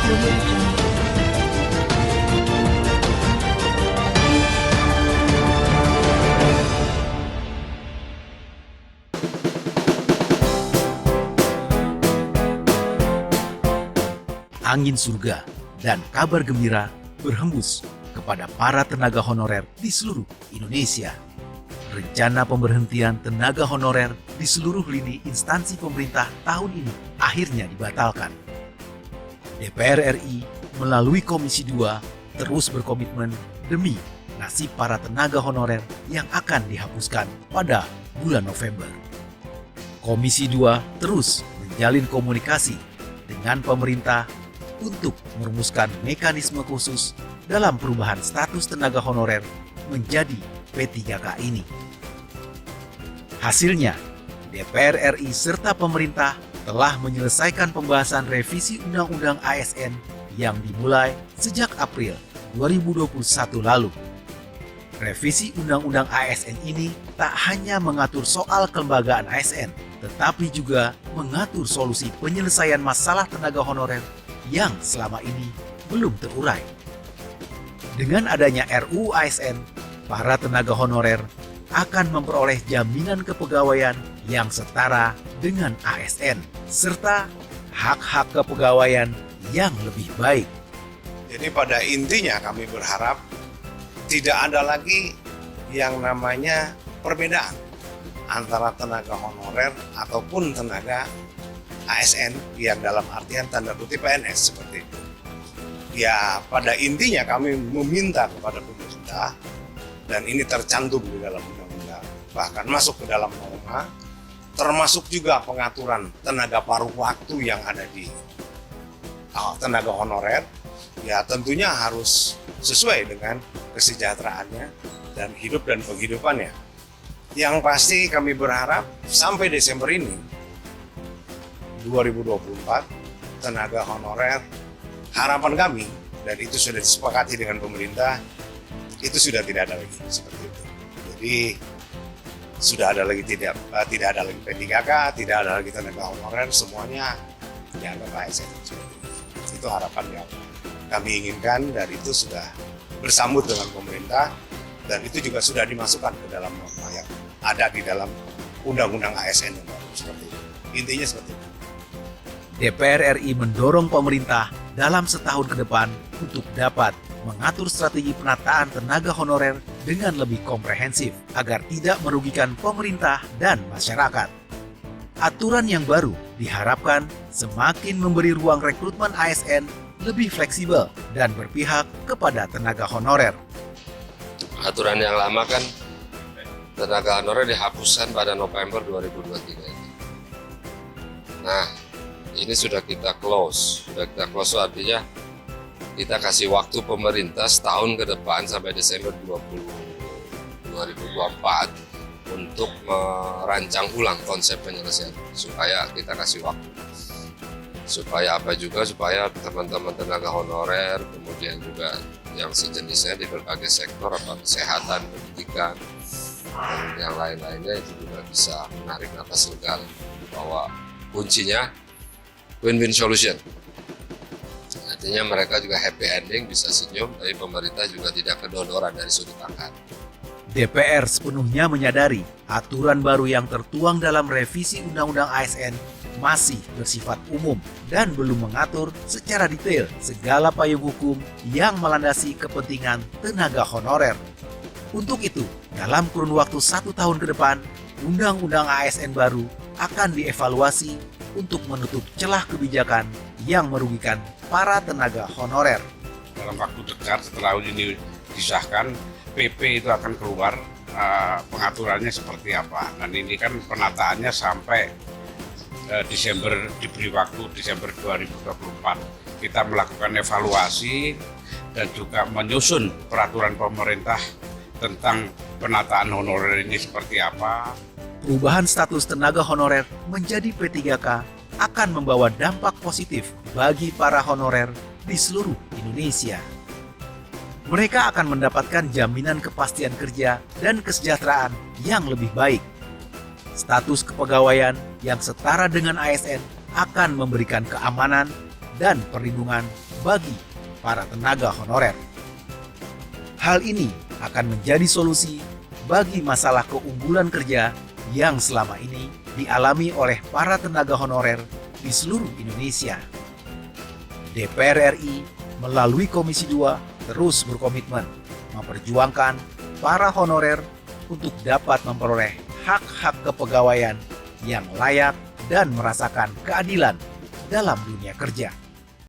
Angin surga dan kabar gembira berhembus kepada para tenaga honorer di seluruh Indonesia. Rencana pemberhentian tenaga honorer di seluruh lini instansi pemerintah tahun ini akhirnya dibatalkan. DPR RI melalui Komisi 2 terus berkomitmen demi nasib para tenaga honorer yang akan dihapuskan pada bulan November. Komisi 2 terus menjalin komunikasi dengan pemerintah untuk merumuskan mekanisme khusus dalam perubahan status tenaga honorer menjadi P3K ini. Hasilnya, DPR RI serta pemerintah telah menyelesaikan pembahasan revisi Undang-Undang ASN yang dimulai sejak April 2021 lalu. Revisi Undang-Undang ASN ini tak hanya mengatur soal kelembagaan ASN, tetapi juga mengatur solusi penyelesaian masalah tenaga honorer yang selama ini belum terurai. Dengan adanya RUU ASN, para tenaga honorer akan memperoleh jaminan kepegawaian yang setara dengan ASN, serta hak-hak kepegawaian yang lebih baik. Jadi pada intinya kami berharap tidak ada lagi yang namanya perbedaan antara tenaga honorer ataupun tenaga ASN yang dalam artian tanda kutip PNS seperti itu. Ya pada intinya kami meminta kepada pemerintah, dan ini tercantum di dalam undang-undang, bahkan masuk ke dalam norma, termasuk juga pengaturan tenaga paruh waktu yang ada di tenaga honorer, ya tentunya harus sesuai dengan kesejahteraannya dan hidup dan penghidupannya. Yang pasti kami berharap sampai Desember ini 2024 tenaga honorer, harapan kami, dan itu sudah disepakati dengan pemerintah, itu sudah tidak ada lagi seperti itu. Jadi sudah ada lagi tidak ada lagi P3K, tidak ada lagi tenaga honorer, semuanya dianggap ASN. Itu harapan yang kami inginkan, dan itu sudah bersambut dengan pemerintah, dan itu juga sudah dimasukkan ke dalam norma yang ada di dalam Undang-Undang ASN yang baru seperti itu. Intinya seperti itu. DPR RI mendorong pemerintah dalam setahun ke depan untuk dapat mengatur strategi penataan tenaga honorer dengan lebih komprehensif agar tidak merugikan pemerintah dan masyarakat. Aturan yang baru diharapkan semakin memberi ruang rekrutmen ASN lebih fleksibel dan berpihak kepada tenaga honorer. Aturan yang lama kan tenaga honorer dihapuskan pada November 2023 ini. Nah, ini sudah kita close. Itu artinya kita kasih waktu pemerintah setahun ke depan sampai Desember 2024 untuk merancang ulang konsep penyelesaian, supaya kita kasih waktu. Supaya apa juga, supaya teman-teman tenaga honorer, kemudian juga yang sejenisnya di berbagai sektor, apa kesehatan, pendidikan, dan yang lain-lainnya itu juga bisa menarik napas lega, bahwa kuncinya win-win solution. Artinya mereka juga happy ending, bisa senyum, tapi pemerintah juga tidak kedodoran dari sudut anggaran. DPR sepenuhnya menyadari aturan baru yang tertuang dalam revisi Undang-Undang ASN masih bersifat umum dan belum mengatur secara detail segala payung hukum yang melandasi kepentingan tenaga honorer. Untuk itu, dalam kurun waktu 1 tahun ke depan, Undang-Undang ASN baru akan dievaluasi untuk menutup celah kebijakan yang merugikan para tenaga honorer. Dalam waktu dekat setelah ini disahkan, PP itu akan keluar pengaturannya seperti apa. Dan ini kan penataannya sampai Desember, diberi waktu Desember 2024. Kita melakukan evaluasi dan juga menyusun peraturan pemerintah tentang penataan honorer ini seperti apa. Perubahan status tenaga honorer menjadi P3K akan membawa dampak positif bagi para honorer di seluruh Indonesia. Mereka akan mendapatkan jaminan kepastian kerja dan kesejahteraan yang lebih baik. Status kepegawaian yang setara dengan ASN akan memberikan keamanan dan perlindungan bagi para tenaga honorer. Hal ini akan menjadi solusi bagi masalah keunggulan kerja yang selama ini dialami oleh para tenaga honorer di seluruh Indonesia. DPR RI melalui Komisi 2 terus berkomitmen memperjuangkan para honorer untuk dapat memperoleh hak-hak kepegawaian yang layak dan merasakan keadilan dalam dunia kerja.